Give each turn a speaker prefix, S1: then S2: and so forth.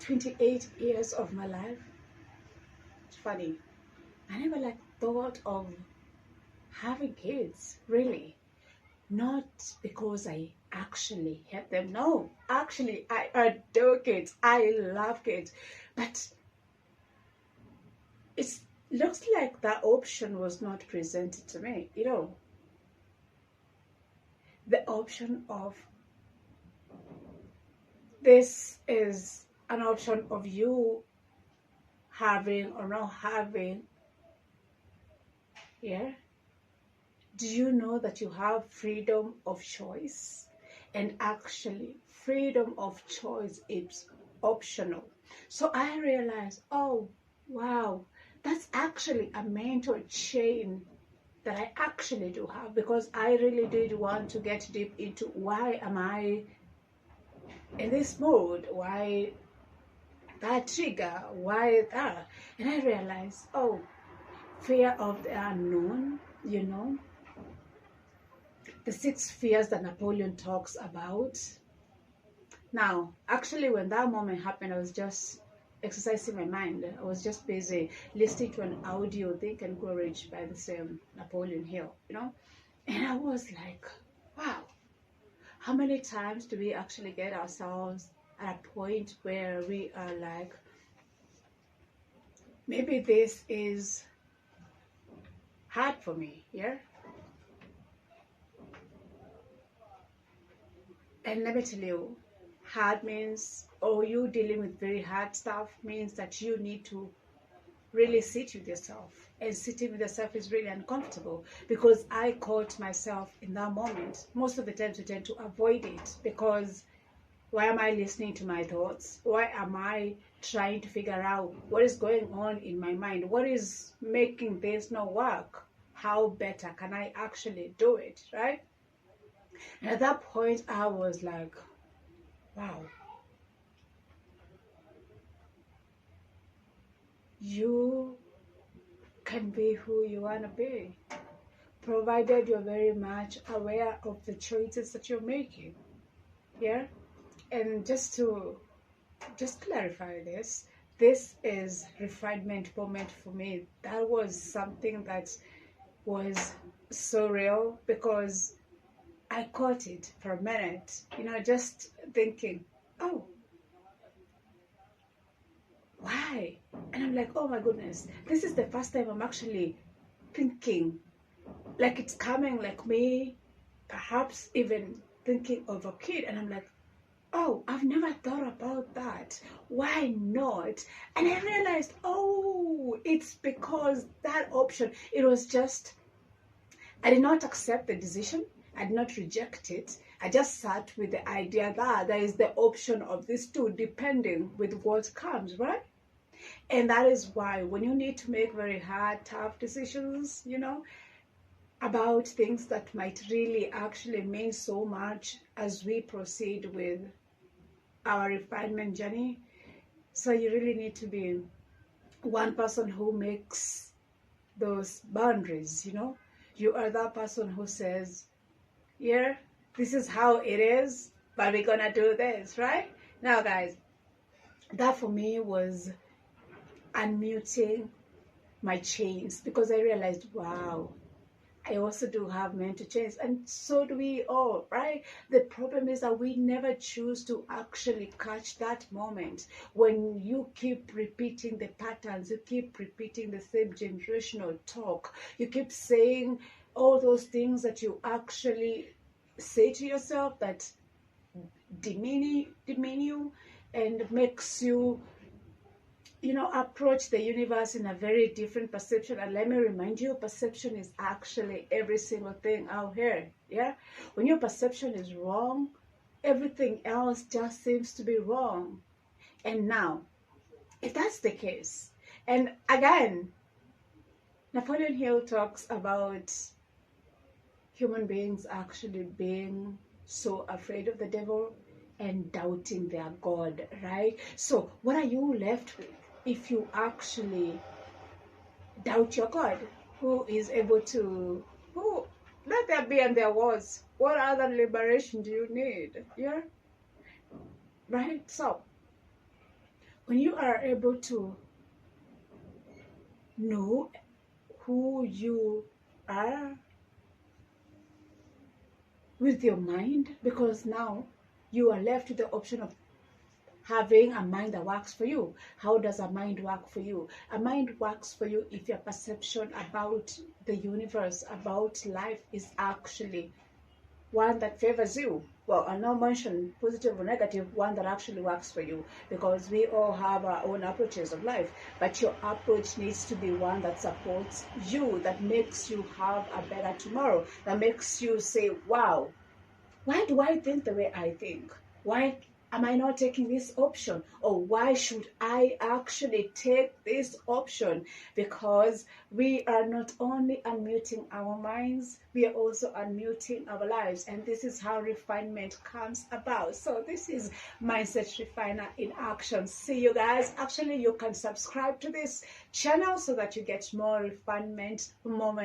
S1: 28 years of my life, it's funny, I never like thought of having kids, really. Not because I actually hate them. No, actually, I adore kids. I love kids. But it looks like that option was not presented to me. You know, the option of this is an option of you having or not having. Yeah. Do you know that you have freedom of choice? And actually, freedom of choice is optional. So I realized, oh, wow, that's actually a mental chain that I actually do have, because I really did want to get deep into why am I in this mode? Why that trigger? Why that? And I realized, oh, fear of the unknown, you know, the 6 fears that Napoleon talks about. Now, actually, when that moment happened, I was just exercising my mind. I was just busy listening to an audio, Think and Grow Rich by the same Napoleon Hill, you know? And I was like, wow, how many times do we actually get ourselves at a point where we are like, maybe this is hard for me, yeah? And let me tell you, hard means, or you dealing with very hard stuff means that you need to really sit with yourself. And sitting with yourself is really uncomfortable, because I caught myself in that moment. Most of the times we tend to avoid it, because why am I listening to my thoughts? Why am I trying to figure out what is going on in my mind? What is making this not work? How better can I actually do it, right? And at that point, I was like, wow, you can be who you want to be, provided you're very much aware of the choices that you're making. Yeah? And just clarify this is refinement moment for me. That was something that was so real, because I caught it for a minute, you know, just thinking, oh, why? And I'm like, oh my goodness, this is the first time I'm actually thinking, like it's coming, like me, perhaps even thinking of a kid. And I'm like, oh, I've never thought about that. Why not? And I realized, oh, it's because that option, it was just, I did not accept the decision. I did not reject it. I just sat with the idea that there is the option of these two, depending with what comes, right? And that is why when you need to make very hard, tough decisions, you know, about things that might really actually mean so much as we proceed with our refinement journey. So you really need to be one person who makes those boundaries, you know. You are that person who says, yeah, this is how it is, but we're gonna do this, right? Now, guys, that for me was unmuting my chains, because I realized, wow, I also do have mental chains, and so do we all, right? The problem is that we never choose to actually catch that moment when you keep repeating the patterns, you keep repeating the same generational talk, you keep saying all those things that you actually say to yourself that demean you and makes you, you know, approach the universe in a very different perception. And let me remind you, perception is actually every single thing out here. Yeah, when your perception is wrong, everything else just seems to be wrong. And now, if that's the case, and again, Napoleon Hill talks about human beings actually being so afraid of the devil and doubting their God, right? So what are you left with if you actually doubt your God, who is able to, who, let there be and there was, what other liberation do you need? Yeah, right? So when you are able to know who you are with your mind, because now you are left with the option of having a mind that works for you. How does a mind work for you? A mind works for you if your perception about the universe, about life, is actually one that favors you. Well, I'll not mention positive or negative, one that actually works for you, because we all have our own approaches of life. But your approach needs to be one that supports you, that makes you have a better tomorrow, that makes you say, wow, why do I think the way I think? Why am I not taking this option? Or why should I actually take this option? Because we are not only unmuting our minds, we are also unmuting our lives. And this is how refinement comes about. So this is Mindset Refiner in action. See you guys. Actually, you can subscribe to this channel so that you get more refinement moments.